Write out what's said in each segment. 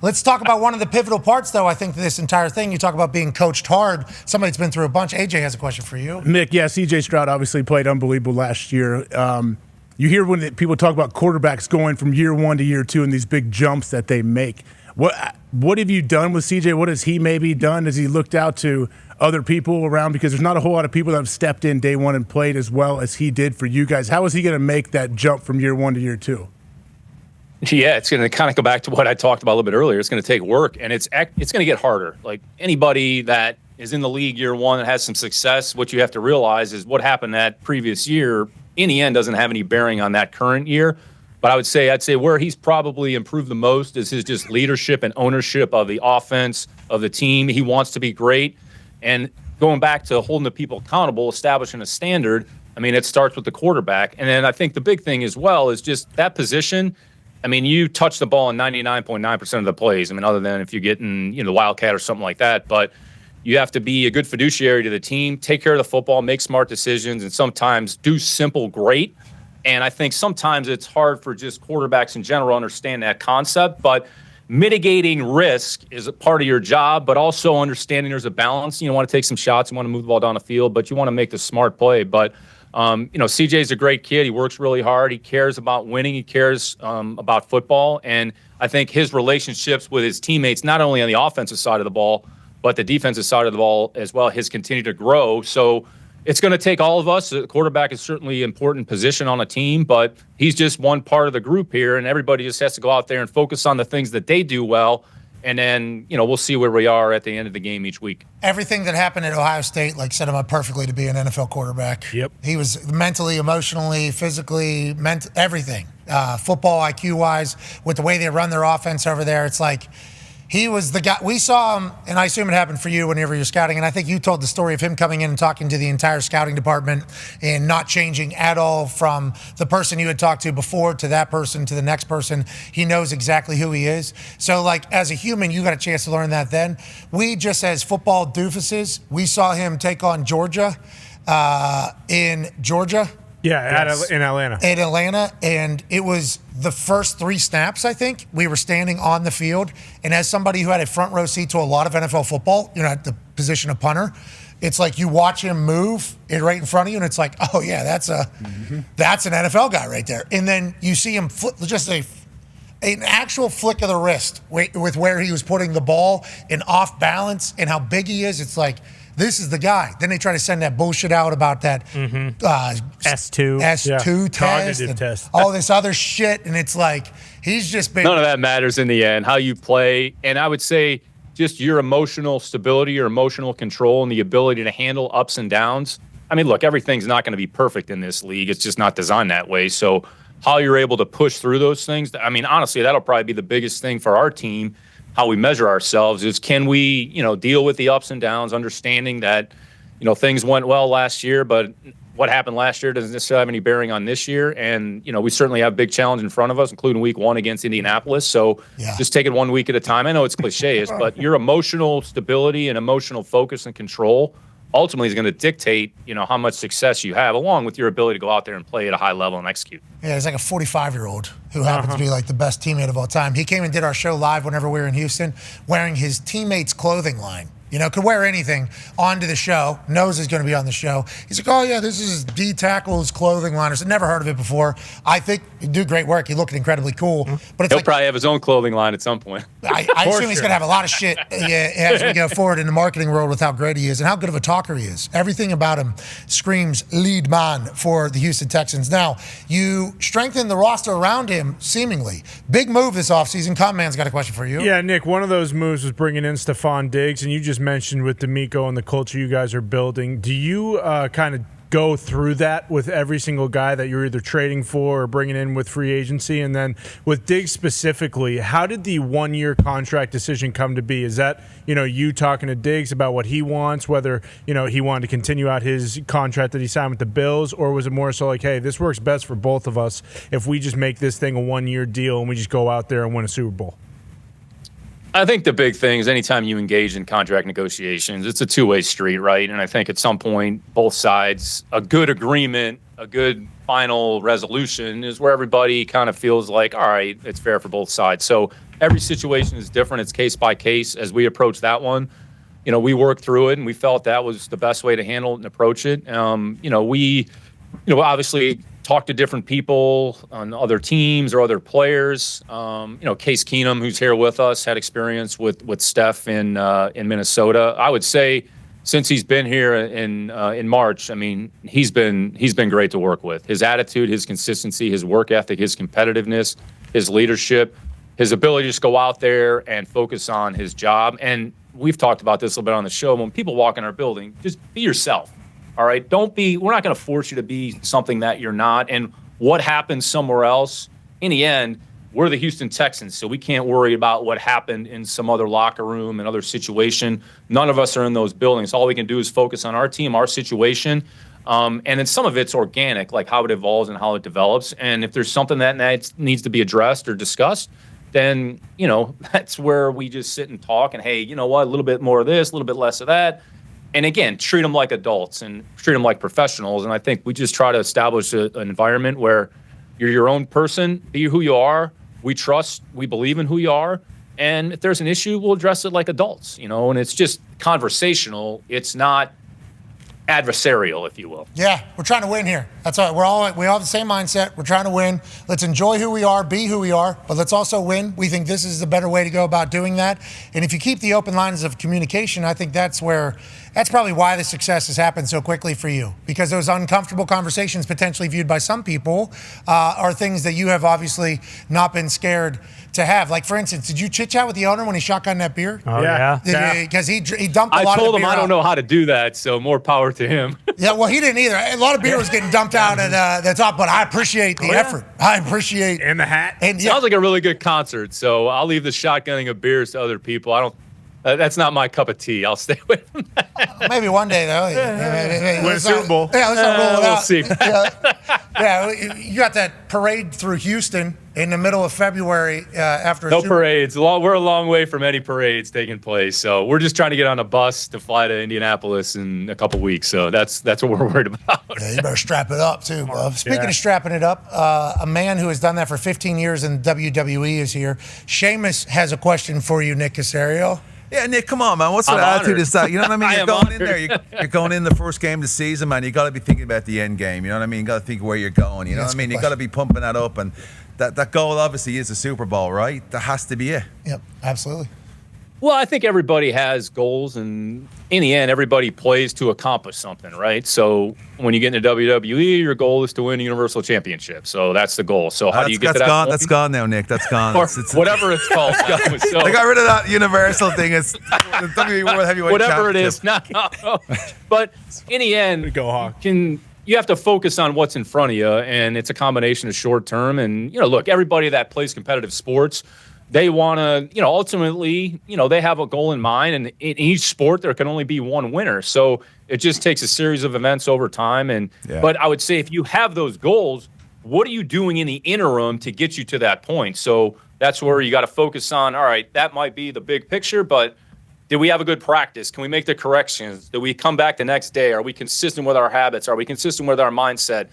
Let's talk about one of the pivotal parts, though, I think, this entire thing. You talk about being coached hard. Somebody's been through a bunch. AJ has a question for you. Nick, yeah, C.J. Stroud obviously played unbelievable last year. You hear when people talk about quarterbacks going from year one to year two and these big jumps that they make. What have you done with C.J.? What has he maybe done? Has he looked out to other people around? Because there's not a whole lot of people that have stepped in day one and played as well as he did for you guys. How is he going to make that jump from year one to year two? Yeah, it's going to kind of go back to what I talked about a little bit earlier. It's going to take work, and it's going to get harder. Like anybody that is in the league year one and has some success, what you have to realize is what happened that previous year, in the end, doesn't have any bearing on that current year. But I'd say where he's probably improved the most is his just leadership and ownership of the offense, of the team. He wants to be great. And going back to holding the people accountable, establishing a standard, I mean, it starts with the quarterback. And then I think the big thing as well is just that position. I mean, you touch the ball in 99.9% of the plays. I mean, other than if you're getting, the Wildcat or something like that. But you have to be a good fiduciary to the team, take care of the football, make smart decisions, and sometimes do simple great. And I think sometimes it's hard for just quarterbacks in general to understand that concept. But mitigating risk is a part of your job, but also understanding there's a balance. You want to take some shots, you want to move the ball down the field, but you want to make the smart play. But CJ's a great kid. He works really hard. He cares about winning. He cares about football. And I think his relationships with his teammates, not only on the offensive side of the ball, but the defensive side of the ball as well, has continued to grow. So it's going to take all of us. The quarterback is certainly an important position on a team, but he's just one part of the group here, and everybody just has to go out there and focus on the things that they do well. And then, we'll see where we are at the end of the game each week. Everything that happened at Ohio State, set him up perfectly to be an NFL quarterback. Yep. He was mentally, emotionally, physically, everything. Football IQ-wise, with the way they run their offense over there, it's like he was the guy. We saw him, and I assume it happened for you whenever you're scouting, and I think you told the story of him coming in and talking to the entire scouting department and not changing at all from the person you had talked to before to that person to the next person. He knows exactly who he is. So, as a human, you got a chance to learn that then. We just, as football doofuses, we saw him take on Georgia in Georgia. Yeah, in Atlanta. In Atlanta, and it was the first 3 snaps, I think. We were standing on the field, and as somebody who had a front row seat to a lot of NFL football, at the position of punter, it's like you watch him move right in front of you, and it's like, oh, yeah, that's an NFL guy right there. And then you see him just an actual flick of the wrist with where he was putting the ball and off balance and how big he is. It's like, this is the guy. Then they try to send that bullshit out about that S2 test, all this other shit, and it's like he's just been. None of that matters in the end. How you play, and I would say just your emotional stability, your emotional control, and the ability to handle ups and downs. I mean, look, everything's not going to be perfect in this league. It's just not designed that way. So how you're able to push through those things. I mean, honestly, that'll probably be the biggest thing for our team. How we measure ourselves is, can we, deal with the ups and downs, understanding that, things went well last year, but what happened last year doesn't necessarily have any bearing on this year. And, we certainly have a big challenge in front of us, including week 1 against Indianapolis. So just take it one week at a time. I know it's cliche, but your emotional stability and emotional focus and control ultimately is going to dictate, how much success you have, along with your ability to go out there and play at a high level and execute. Yeah, he's like a 45-year-old who happens to be the best teammate of all time. He came and did our show live whenever we were in Houston, wearing his teammates' clothing line. Could wear anything onto the show, knows he's going to be on the show. He's like, oh, yeah, this is D Tackle's clothing line. I've never heard of it before. I think he'd do great work. He looked incredibly cool. But He'll probably have his own clothing line at some point. I assume he's going to have a lot of shit as we go forward in the marketing world with how great he is and how good of a talker he is. Everything about him screams lead man for the Houston Texans. Now, you strengthen the roster around him, seemingly. Big move this offseason. Man's got a question for you. Yeah, Nick, one of those moves was bringing in Stefan Diggs, and you just mentioned with D'Amico and the culture you guys are building. Do you kind of go through that with every single guy that you're either trading for or bringing in with free agency? And then with Diggs specifically, how did the 1-year contract decision come to be? Is that, you talking to Diggs about what he wants, whether, he wanted to continue out his contract that he signed with the Bills, or was it more so like, hey, this works best for both of us if we just make this thing a 1-year deal and we just go out there and win a Super Bowl? I think the big thing is anytime you engage in contract negotiations, it's a two-way street, right? And I think at some point, both sides, a good agreement, a good final resolution is where everybody kind of feels like, all right, it's fair for both sides. So every situation is different. It's case by case. As we approach that one, we worked through it and we felt that was the best way to handle it and approach it. We obviously talked to different people on other teams or other players. Case Keenum, who's here with us, had experience with Steph in Minnesota. I would say since he's been here in March, I mean, he's been great to work with. His attitude, his consistency, his work ethic, his competitiveness, his leadership, his ability to just go out there and focus on his job. And we've talked about this a little bit on the show. When people walk in our building, just be yourself. All right. We're not going to force you to be something that you're not. And what happens somewhere else, in the end, we're the Houston Texans, so we can't worry about what happened in some other locker room and other situation. None of us are in those buildings. All we can do is focus on our team, our situation. And then some of it's organic, like how it evolves and how it develops. And if there's something that needs to be addressed or discussed, then, that's where we just sit and talk and, hey, you know what, a little bit more of this, a little bit less of that. And again, treat them like adults and treat them like professionals. And I think we just try to establish an environment where you're your own person, be who you are. We trust, we believe in who you are. And if there's an issue, we'll address it like adults, and it's just conversational. It's not adversarial, if you will. Yeah, we're trying to win here. That's all. We all have the same mindset. We're trying to win. Let's enjoy who we are, be who we are, but let's also win. We think this is the better way to go about doing that. And if you keep the open lines of communication, I think that's probably why the success has happened so quickly for you, because those uncomfortable conversations potentially viewed by some people are things that you have obviously not been scared to have. Like, for instance, did you chit-chat with the owner when he shotgunned that beer? Oh, yeah. Because he dumped a lot of beer. I told him I don't know how to do that, so more power to him. Yeah, well, he didn't either. A lot of beer was getting dumped out at the top, but I appreciate the effort. I appreciate. And the hat. And Sounds like a really good concert, so I'll leave the shotgunning of beers to other people. That's not my cup of tea. I'll stay away from that. Maybe one day, though. Win a Super Bowl. Yeah, let's not roll it out. We'll see. Yeah, you got that parade through Houston in the middle of February after No parades. We're a long way from any parades taking place. So we're just trying to get on a bus to fly to Indianapolis in a couple weeks. So that's what we're worried about. Yeah, you better strap it up, too. Speaking of strapping it up, a man who has done that for 15 years in WWE is here. Sheamus has a question for you, Nick Casario. Yeah, Nick, come on, man. What sort of attitude is that? You know what I mean? You're going in there. You're going in the first game of the season, man. You got to be thinking about the end game. You know what I mean? You got to think where you're going. You know what I mean? You got to be pumping that up, and that goal obviously is the Super Bowl, right? That has to be it. Yep, absolutely. Well, I think everybody has goals, and in the end, everybody plays to accomplish something, right? So when you get into WWE, your goal is to win a Universal Championship. So that's the goal. So how do you get to that point? That's gone now, Nick. That's gone. Or whatever it's called. So, I got rid of that Universal thing. It's the WWE World Heavyweight whatever it Championship. is. No. But in the end, Go Hawk. You have to focus on what's in front of you, and it's a combination of short term. And, look, everybody that plays competitive sports, they want to, ultimately, they have a goal in mind. And in each sport, there can only be one winner. So it just takes a series of events over time. But I would say if you have those goals, what are you doing in the interim to get you to that point? So that's where you got to focus on, all right, that might be the big picture, but did we have a good practice? Can we make the corrections? Did we come back the next day? Are we consistent with our habits? Are we consistent with our mindset?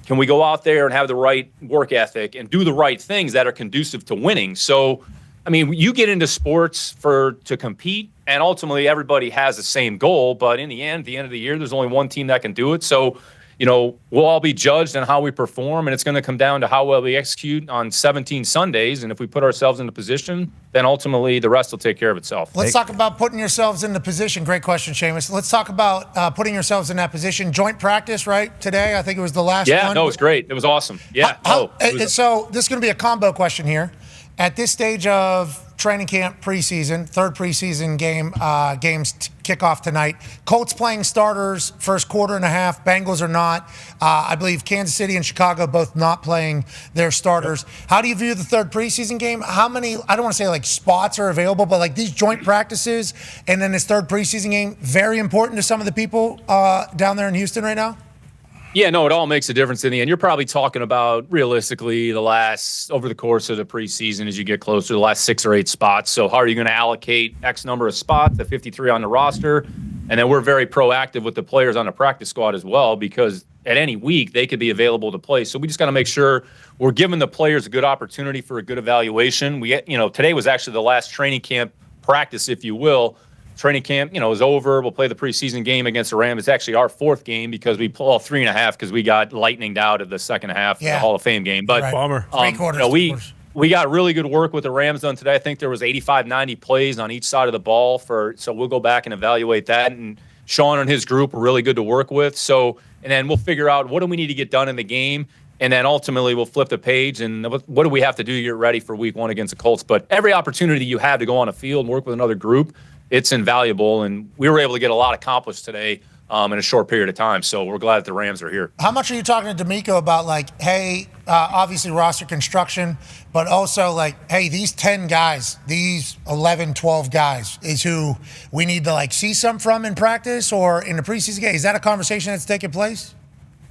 Can we go out there and have the right work ethic and do the right things that are conducive to winning? So, I mean, you get into sports to compete, and ultimately everybody has the same goal. But in the end, at the end of the year, there's only one team that can do it. So, we'll all be judged on how we perform, and it's going to come down to how well we execute on 17 Sundays. And if we put ourselves in a position, then ultimately the rest will take care of itself. Let's talk about putting yourselves in the position. Great question, Sheamus. Let's talk about putting yourselves in that position. Joint practice, right, today? I think it was the last one. Yeah, no, it was great. It was awesome. Yeah. So this is going to be a combo question here. At this stage of training camp preseason, third preseason games kick off tonight. Colts playing starters first quarter and a half. Bengals are not. I believe Kansas City and Chicago both not playing their starters. How do you view the third preseason game? How many, I don't want to say like spots are available, but like these joint practices and then this third preseason game, very important to some of the people down there in Houston right now? Yeah, no, it all makes a difference in the end. You're probably talking about realistically over the course of the preseason as you get closer to the last 6 or 8 spots. So how are you going to allocate X number of spots, the 53 on the roster? And then we're very proactive with the players on the practice squad as well, because at any week, they could be available to play. So we just got to make sure we're giving the players a good opportunity for a good evaluation. Today was actually the last training camp practice, if you will. Training camp, is over. We'll play the preseason game against the Rams. It's actually our fourth game because we pull 3.5 because we got lightninged out of the second half of the Hall of Fame game. But right. Bummer. We got really good work with the Rams done today. I think there was 85, 90 plays on each side of the ball so we'll go back and evaluate that. And Sean and his group are really good to work with. So, and then we'll figure out what do we need to get done in the game. And then ultimately we'll flip the page and what do we have to do to get ready for week 1 against the Colts. But every opportunity you have to go on a field and work with another group, it's invaluable. And we were able to get a lot accomplished today in a short period of time. So we're glad that the Rams are here. How much are you talking to D'Amico about, like, hey, obviously roster construction, but also, like, hey, these 10 guys, these 11, 12 guys is who we need to, like, see some from in practice or in the preseason game? Is that a conversation that's taking place?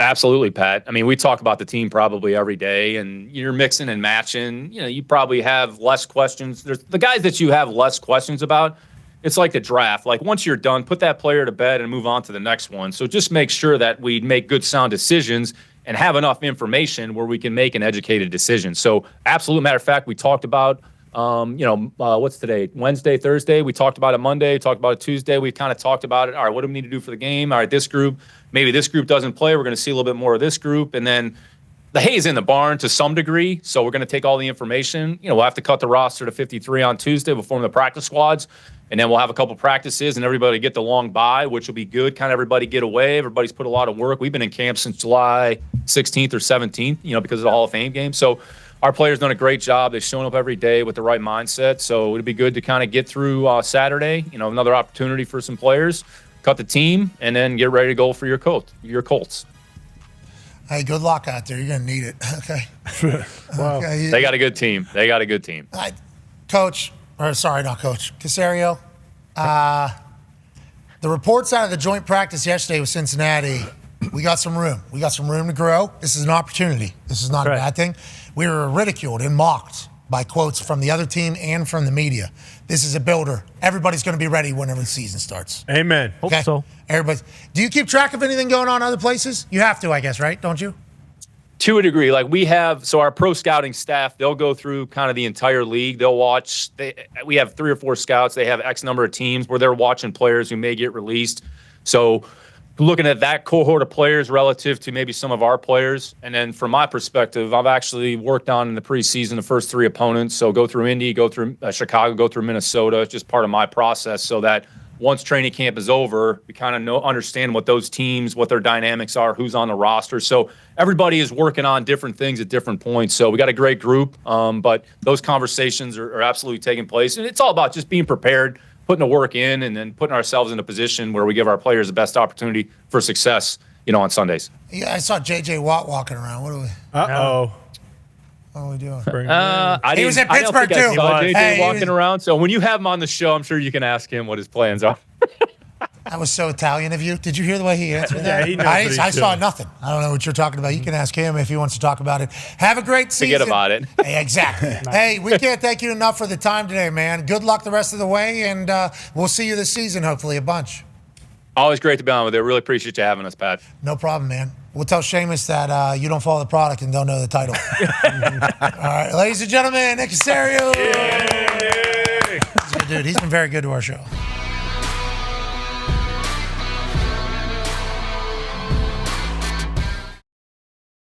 Absolutely, Pat. I mean, we talk about the team probably every day, and you're mixing and matching. You probably have less questions. There's the guys that you have less questions about. It's like the draft. Like, once you're done, put that player to bed and move on to the next one. So just make sure that we make good, sound decisions and have enough information where we can make an educated decision. So, absolute matter of fact, we talked about, what's today? Wednesday, Thursday. We talked about it Monday, talked about it Tuesday. We kind of talked about it. All right, what do we need to do for the game? All right, this group, maybe this group doesn't play. We're going to see a little bit more of this group. And then the hay's in the barn to some degree. So we're going to take all the information. We'll have to cut the roster to 53 on Tuesday. We'll form the practice squads. And then we'll have a couple practices and everybody get the long bye, which will be good. Kind of everybody get away. Everybody's put a lot of work. We've been in camp since July 16th or 17th, because of the Hall of Fame game. So our players done a great job. They've shown up every day with the right mindset. So it'd be good to kind of get through Saturday, another opportunity for some players, cut the team, and then get ready to go for your Colts. Hey, good luck out there. You're going to need it. Okay. Wow. Okay. They got a good team. Coach, not Coach, Caserio. The reports out of the joint practice yesterday with Cincinnati, we got some room. We got some room to grow. This is an opportunity. This is not a bad thing. We were ridiculed and mocked by quotes from the other team and from the media. This is a builder. Everybody's going to be ready whenever the season starts. Amen. Okay? Hope so. Everybody. Do you keep track of anything going on other places? You have to, I guess, right? Don't you? To a degree. Like our pro scouting staff, they'll go through kind of the entire league. They'll watch. We have 3 or 4 scouts. They have X number of teams where they're watching players who may get released. So looking at that cohort of players relative to maybe some of our players. And then from my perspective, I've actually worked on in the preseason the first 3 opponents. So go through Indy, go through Chicago, go through Minnesota. It's just part of my process so that once training camp is over, we kind of understand what those teams, what their dynamics are, who's on the roster. So everybody is working on different things at different points. So we got a great group, but those conversations are absolutely taking place. And it's all about just being prepared, putting the work in, and then putting ourselves in a position where we give our players the best opportunity for success, on Sundays. Yeah, I saw J.J. Watt walking around. What are we? Uh-oh. What are we doing? He was in Pittsburgh, too. I saw JJ walking around. So when you have him on the show, I'm sure you can ask him what his plans are. That was so Italian of you. Did you hear the way he answered that? Yeah, he knows what he's I saw doing. nothing. I don't know what you're talking about. You can ask him if he wants to talk about it. Have a great season. Forget about it. Hey, exactly. Hey, we can't thank you enough for the time today, man. Good luck the rest of the way, and we'll see you this season, hopefully, a bunch. Always great to be on with you. Really appreciate you having us, Pat. No problem, man. We'll tell Seamus that you don't follow the product and don't know the title. All right, ladies and gentlemen, Nick Caserio. He's a good dude. He's been very good to our show.